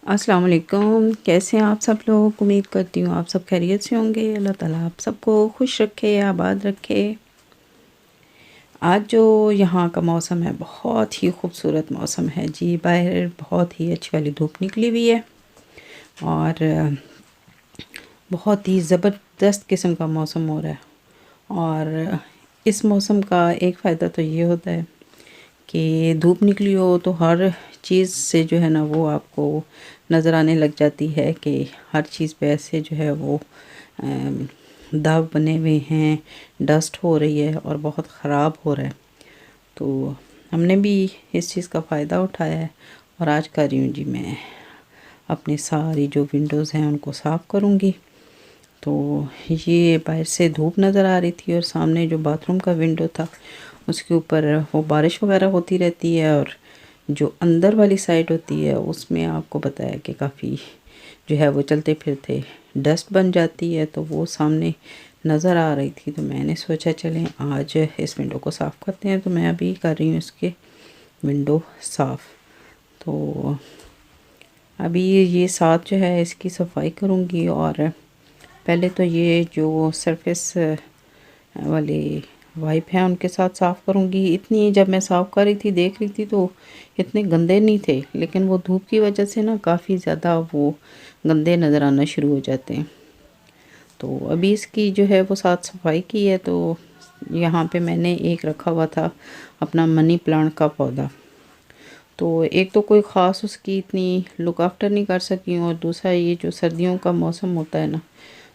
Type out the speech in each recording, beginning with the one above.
अस्सलाम वालेकुम। कैसे हैं आप सब लोग? उम्मीद करती हूँ आप सब खैरियत से होंगे। अल्लाह ताला आप सबको खुश रखे, आबाद रखे। आज जो यहाँ का मौसम है बहुत ही खूबसूरत मौसम है जी। बाहर बहुत ही अच्छी वाली धूप निकली हुई है और बहुत ही ज़बरदस्त किस्म का मौसम हो रहा है। और इस मौसम का एक फ़ायदा तो ये होता है कि धूप निकली हो तो हर चीज़ से जो है ना वो आपको नज़र आने लग जाती है कि हर चीज़ पे ऐसे जो है वो दाग बने हुए हैं, डस्ट हो रही है और बहुत ख़राब हो रहा है। तो हमने भी इस चीज़ का फ़ायदा उठाया है और आज कर रही हूँ जी मैं अपनी सारी जो विंडोज़ हैं उनको साफ़ करूँगी। तो ये बाहर से धूप नज़र आ रही थी और सामने जो बाथरूम का विंडो था उसके ऊपर वो बारिश वगैरह होती रहती है और जो अंदर वाली साइड होती है उसमें आपको पता है कि काफ़ी जो है वो चलते फिरते डस्ट बन जाती है। तो वो सामने नज़र आ रही थी तो मैंने सोचा चलें आज इस विंडो को साफ़ करते हैं। तो मैं अभी कर रही हूँ इसके विंडो साफ़। तो अभी ये साथ जो है इसकी सफाई करूँगी और पहले तो ये जो सरफेस वाले वाइप हैं उनके साथ साफ़ करूँगी। इतनी जब मैं साफ़ कर रही थी देख रही थी तो इतने गंदे नहीं थे, लेकिन वो धूप की वजह से ना काफ़ी ज़्यादा वो गंदे नज़र आना शुरू हो जाते हैं। तो अभी इसकी जो है वो साथ सफाई की है। तो यहाँ पे मैंने एक रखा हुआ था अपना मनी प्लांट का पौधा। तो एक तो कोई ख़ास उसकी इतनी लुक आफ्टर नहीं कर सकी हूँ और दूसरा ये जो सर्दियों का मौसम होता है ना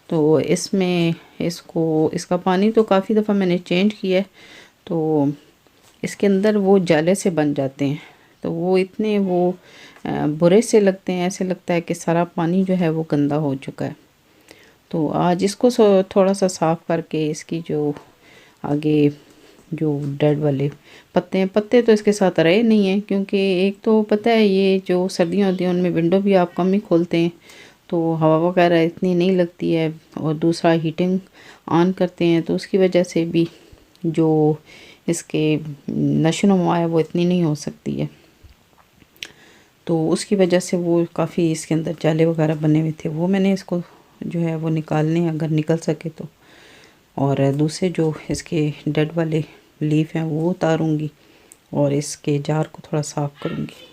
तो इसमें इसका पानी तो काफ़ी दफ़ा मैंने चेंज किया है। तो इसके अंदर वो जाले से बन जाते हैं तो वो इतने वो बुरे से लगते हैं, ऐसे लगता है कि सारा पानी जो है वो गंदा हो चुका है। तो आज इसको थोड़ा सा साफ़ करके इसकी जो आगे जो डेड वाले पत्ते हैं, पत्ते तो इसके साथ रहे नहीं हैं क्योंकि एक तो पता है ये जो सर्दियाँ होती हैं उनमें विंडो भी आप कम ही खोलते हैं तो हवा वगैरह इतनी नहीं लगती है और दूसरा हीटिंग ऑन करते हैं तो उसकी वजह से भी जो इसके नशो नुमा है वो इतनी नहीं हो सकती है। तो उसकी वजह से वो काफ़ी इसके अंदर जाले वगैरह बने हुए थे, वो मैंने इसको जो है वो निकालने अगर निकल सके तो। और दूसरे जो इसके डेड वाले लीफ हैं वो उतारूँगी और इसके जार को थोड़ा साफ़ करूँगी।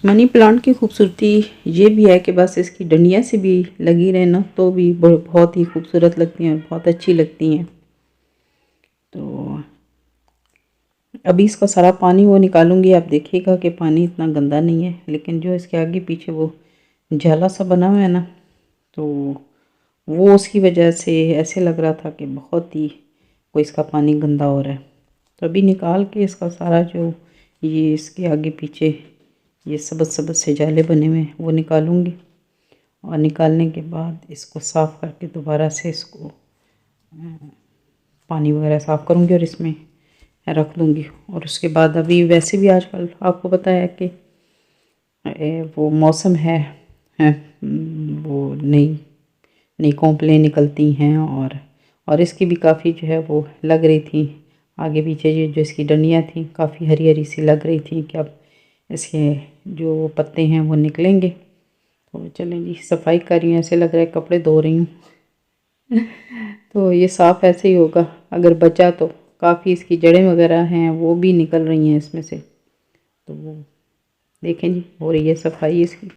मनी प्लांट की खूबसूरती ये भी है कि बस इसकी डंडियाँ से भी लगी रहे ना तो भी बहुत ही खूबसूरत लगती हैं और बहुत अच्छी लगती हैं। तो अभी इसका सारा पानी वो निकालूंगी। आप देखिएगा कि पानी इतना गंदा नहीं है, लेकिन जो इसके आगे पीछे वो जाला सा बना हुआ है ना तो वो उसकी वजह से ऐसे लग रहा था कि बहुत ही कोई इसका पानी गंदा हो रहा है। तो अभी निकाल के इसका सारा जो ये इसके आगे पीछे ये सबज सबज से जाले बने हुए हैं वो निकालूंगी और निकालने के बाद इसको साफ़ करके दोबारा से इसको पानी वगैरह साफ़ करूँगी और इसमें रख दूँगी। और उसके बाद अभी वैसे भी आजकल आपको पता है कि वो मौसम है वो नई नई कॉम्प्लेन निकलती हैं और इसकी भी काफ़ी जो है वो लग रही थी आगे पीछे ये जो इसकी डंडियाँ थी काफ़ी हरी हरी सी लग रही थी कि अब इसके जो पत्ते हैं वो निकलेंगे। तो चलें जी सफाई कर रही हूँ, ऐसे लग रहा है कपड़े धो रही हूँ। तो ये साफ़ ऐसे ही होगा अगर बचा तो। काफ़ी इसकी जड़ें वगैरह हैं वो भी निकल रही हैं इसमें से। तो वो देखें जी हो रही है सफाई इसकी।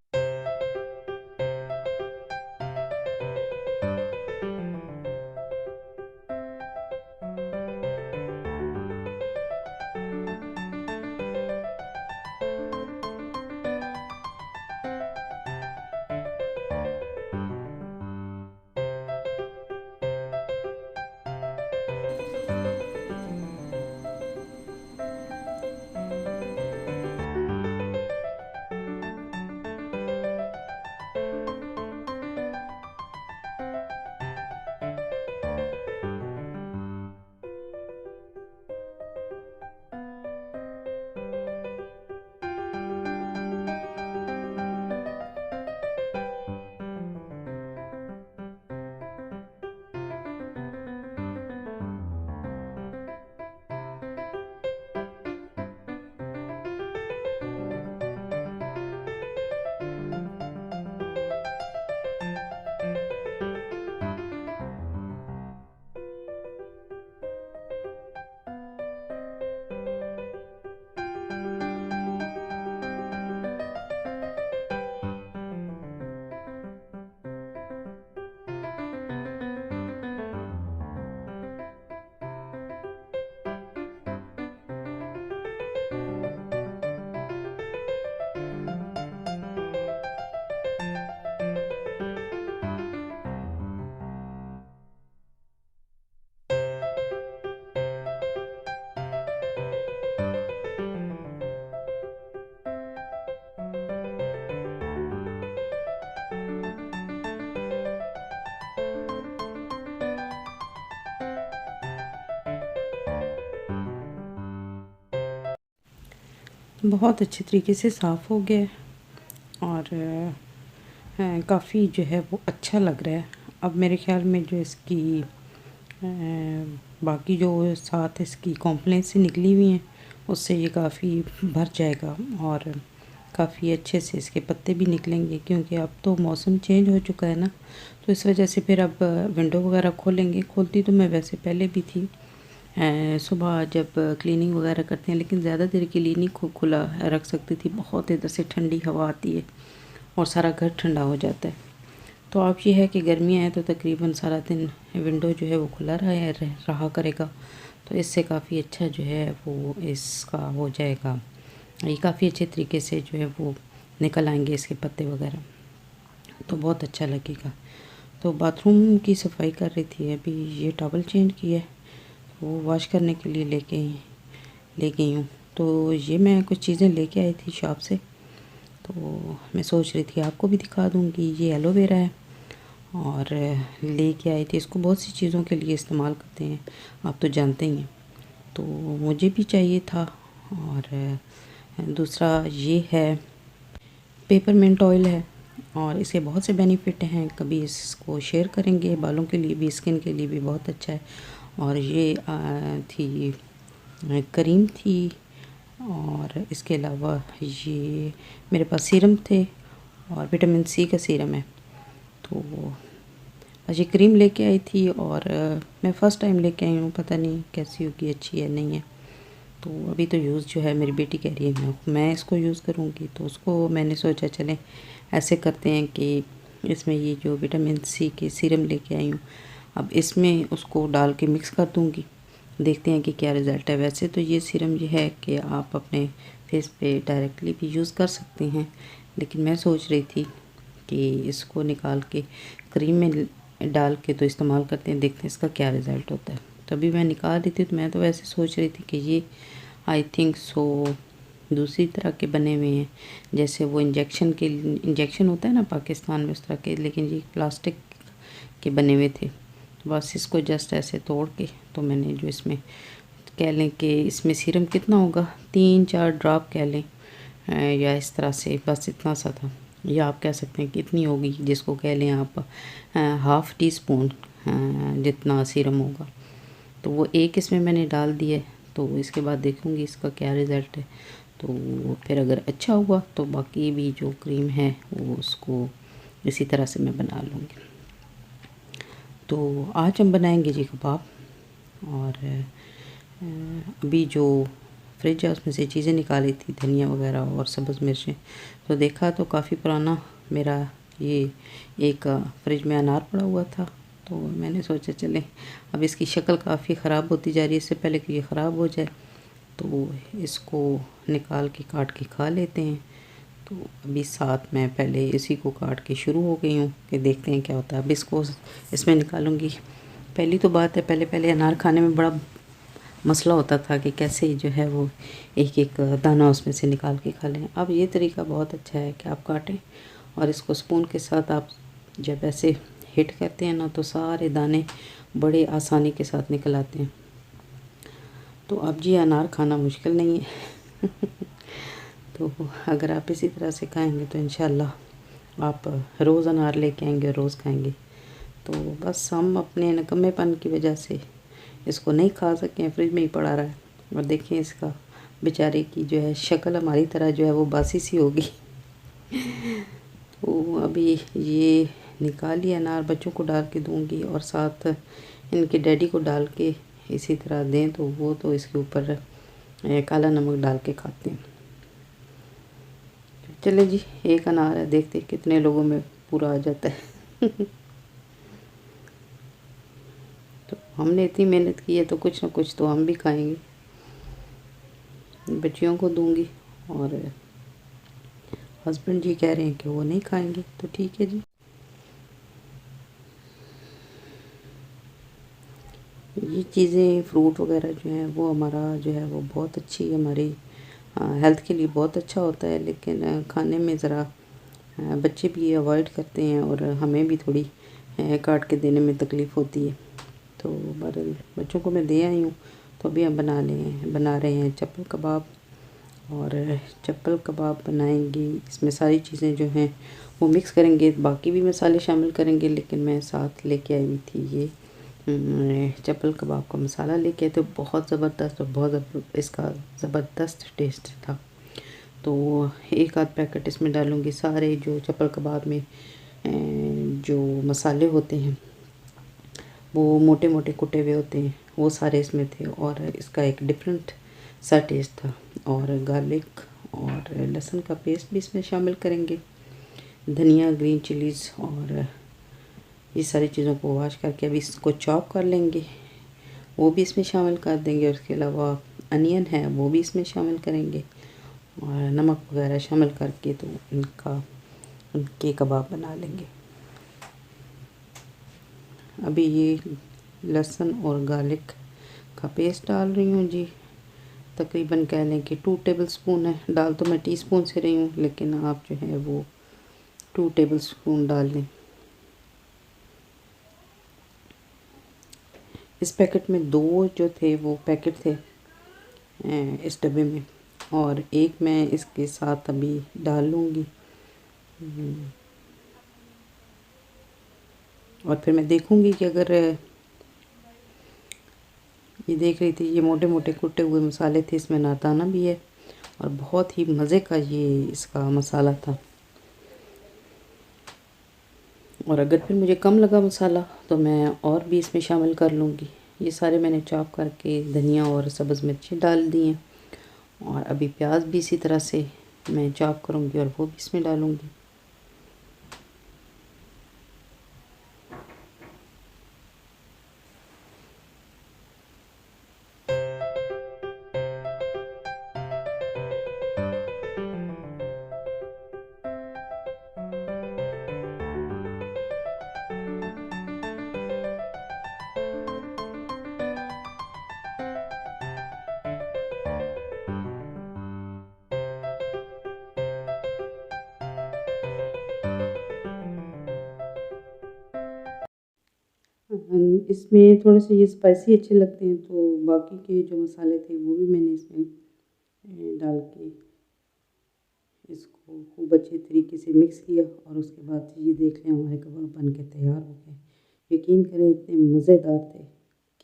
बहुत अच्छे तरीके से साफ़ हो गया है और काफ़ी जो है वो अच्छा लग रहा है। अब मेरे ख़्याल में जो इसकी बाकी जो साथ इसकी कॉम्प्लेंट से निकली हुई हैं उससे ये काफ़ी भर जाएगा और काफ़ी अच्छे से इसके पत्ते भी निकलेंगे, क्योंकि अब तो मौसम चेंज हो चुका है ना, तो इस वजह से फिर अब विंडो वगैरह खोलेंगे। खोलती तो मैं वैसे पहले भी थी सुबह जब क्लीनिंग वगैरह करते हैं, लेकिन ज़्यादा देर के लिए नहीं खुला रख सकती थी, बहुत इधर से ठंडी हवा आती है और सारा घर ठंडा हो जाता है। तो अब ये है कि गर्मियाँ हैं तो तकरीबन सारा दिन विंडो जो है वो खुला रहा करेगा, तो इससे काफ़ी अच्छा जो है वो इसका हो जाएगा। ये काफ़ी अच्छे तरीके से जो है वो निकल आएंगे इसके पत्ते वगैरह, तो बहुत अच्छा लगेगा। तो बाथरूम की सफाई कर रही थी, अभी ये टॉवल चेंज किया है, वो वॉश करने के लिए ले गई हूँ। तो ये मैं कुछ चीज़ें लेके आई थी शॉप से, तो मैं सोच रही थी आपको भी दिखा दूँगी। ये एलोवेरा है और लेके आई थी, इसको बहुत सी चीज़ों के लिए इस्तेमाल करते हैं, आप तो जानते ही हैं, तो मुझे भी चाहिए था। और दूसरा ये है पेपरमिंट ऑयल है और इसके बहुत से बेनिफिट हैं, कभी इसको शेयर करेंगे। बालों के लिए भी, स्किन के लिए भी बहुत अच्छा है। और ये थी क्रीम थी और इसके अलावा ये मेरे पास सीरम थे और विटामिन सी का सीरम है। तो बस ये क्रीम लेके आई थी और मैं फ़र्स्ट टाइम लेके आई हूँ, पता नहीं कैसी होगी, अच्छी है नहीं है। तो अभी तो यूज़ जो है मेरी बेटी कह रही है मैं इसको यूज़ करूँगी, तो उसको मैंने सोचा चलें ऐसे करते हैं कि इसमें ये जो विटामिन सी के सीरम लेके आई हूँ, अब इसमें उसको डाल के मिक्स कर दूँगी, देखते हैं कि क्या रिज़ल्ट है। वैसे तो ये सीरम ये है कि आप अपने फेस पे डायरेक्टली भी यूज़ कर सकते हैं, लेकिन मैं सोच रही थी कि इसको निकाल के क्रीम में डाल के तो इस्तेमाल करते हैं, देखते हैं इसका क्या रिज़ल्ट होता है। तभी मैं निकाल रही थी, तो मैं तो वैसे सोच रही थी कि ये आई थिंक सो दूसरी तरह के बने हुए हैं, जैसे वो इंजेक्शन होता है ना पाकिस्तान में उस तरह के, लेकिन ये प्लास्टिक के बने हुए थे। बस इसको जस्ट ऐसे तोड़ के, तो मैंने जो इसमें कह लें कि इसमें सीरम कितना होगा, 3-4 ड्रॉप कह लें, या इस तरह से, बस इतना सा था, या आप कह सकते हैं कितनी होगी, जिसको कह लें आप हाफ़ टी स्पून जितना सीरम होगा, तो वो एक इसमें मैंने डाल दिया है। तो इसके बाद देखूँगी इसका क्या रिज़ल्ट है, तो फिर अगर अच्छा हुआ तो बाकी भी जो क्रीम है वो उसको इसी तरह से मैं बना लूँगी। तो आज हम बनाएंगे जी कबाब, और अभी जो फ्रिज है उसमें से चीज़ें निकाली थी, धनिया वगैरह और सब्ज़ मिर्चें, तो देखा तो काफ़ी पुराना मेरा ये एक फ्रिज में अनार पड़ा हुआ था, तो मैंने सोचा चलें, अब इसकी शक्ल काफ़ी ख़राब होती जा रही है, इससे पहले कि ये ख़राब हो जाए तो इसको निकाल के काट के खा लेते हैं। तो अभी साथ में पहले इसी को काट के शुरू हो गई हूँ कि देखते हैं क्या होता है। अब इसको इसमें निकालूंगी। पहली तो बात है, पहले पहले अनार खाने में बड़ा मसला होता था कि कैसे जो है वो एक एक दाना उसमें से निकाल के खा लें। अब ये तरीका बहुत अच्छा है कि आप काटें और इसको स्पून के साथ आप जब ऐसे हिट करते हैं ना, तो सारे दाने बड़े आसानी के साथ निकल आते हैं। तो अब जी अनार खाना मुश्किल नहीं है तो अगर आप इसी तरह से खाएंगे तो इंशाल्लाह आप रोज़ अनार लेके आएंगे, रोज़ खाएंगे। तो बस हम अपने नकम्मेपन की वजह से इसको नहीं खा सके, फ्रिज में ही पड़ा रहा है। और देखिए इसका बेचारे की जो है शक्ल हमारी तरह जो है वो बासी सी होगी तो अभी ये निकाली अनार बच्चों को डाल के दूंगी और साथ इनके डैडी को डाल के इसी तरह दें, तो वो तो इसके ऊपर काला नमक डाल के खाते हैं। चले जी, एक अनार है, देखते कितने लोगों में पूरा आ जाता है तो हमने इतनी मेहनत की है तो कुछ ना कुछ तो हम भी खाएंगे, बच्चियों को दूंगी। और हस्बैंड जी कह रहे हैं कि वो नहीं खाएंगे, तो ठीक है जी। ये चीज़ें फ्रूट वगैरह जो हैं वो हमारा जो है वो बहुत अच्छी हमारी हेल्थ के लिए बहुत अच्छा होता है, लेकिन खाने में ज़रा बच्चे भी अवॉइड करते हैं और हमें भी थोड़ी काट के देने में तकलीफ़ होती है। तो बहरहाल बच्चों को मैं दे आई हूँ, तो अभी हम बना रहे हैं चप्पल कबाब। और चप्पल कबाब बनाएंगे। इसमें सारी चीज़ें जो हैं वो मिक्स करेंगे, बाकी भी मसाले शामिल करेंगे, लेकिन मैं साथ लेके आई हुई थी ये चप्पल कबाब का मसाला लेके। तो बहुत ज़बरदस्त और इसका ज़बरदस्त टेस्ट था। तो एक आध पैकेट इसमें डालूँगी। सारे जो चप्पल कबाब में जो मसाले होते हैं वो मोटे मोटे कुटे हुए होते हैं, वो सारे इसमें थे और इसका एक डिफरेंट सा टेस्ट था। और गार्लिक और लहसुन का पेस्ट भी इसमें शामिल करेंगे, धनिया, ग्रीन चिलीज़, और ये सारी चीज़ों को वॉश करके अभी इसको चॉप कर लेंगे, वो भी इसमें शामिल कर देंगे। और इसके अलावा अनियन है वो भी इसमें शामिल करेंगे और नमक वगैरह शामिल करके तो उनके कबाब बना लेंगे। अभी ये लहसुन और गार्लिक का पेस्ट डाल रही हूँ जी। तकरीबन कह लें कि 2 टेबलस्पून है। डाल तो मैं टीस्पून से रही हूँ, लेकिन आप जो है वो 2 टेबलस्पून डाल लें। इस पैकेट में 2 जो थे वो पैकेट थे इस डब्बे में, और एक मैं इसके साथ अभी डाल लूँगी। और फिर मैं देखूँगी कि अगर ये देख रही थी ये मोटे मोटे कुटे हुए मसाले थे, इसमें नादाना भी है और बहुत ही मज़े का ये इसका मसाला था। और अगर फिर मुझे कम लगा मसाला तो मैं और भी इसमें शामिल कर लूँगी। ये सारे मैंने चॉप करके धनिया और सब्ज़ मिर्ची डाल दी हैं, और अभी प्याज भी इसी तरह से मैं चॉप करूँगी और वो भी इसमें डालूँगी। इसमें थोड़े से ये स्पाइसी अच्छे लगते हैं, तो बाकी के जो मसाले थे वो भी मैंने इसमें डाल के इसको खूब अच्छे तरीके से मिक्स किया। और उसके बाद ये देख लें हमारे कबाब बन के तैयार हो गए। यकीन करें इतने मज़ेदार थे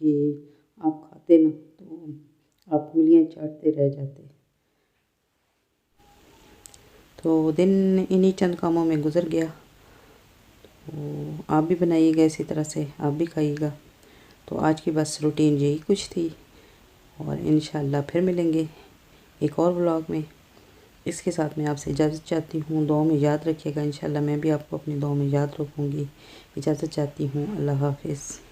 कि आप खाते ना तो आप उंगलियां चाटते रह जाते। तो दिन इन्हीं चंद कामों में गुजर गया। तो आप भी बनाइएगा इसी तरह से, आप भी खाइएगा। तो आज की बस रूटीन यही कुछ थी, और इंशाल्लाह फिर मिलेंगे एक और व्लॉग में। इसके साथ मैं आपसे इजाज़त चाहती हूँ। दुआ में याद रखिएगा। इंशाल्लाह मैं भी आपको अपनी दुआ में याद रखूँगी। इजाज़त चाहती हूँ। अल्लाह हाफ़िज़।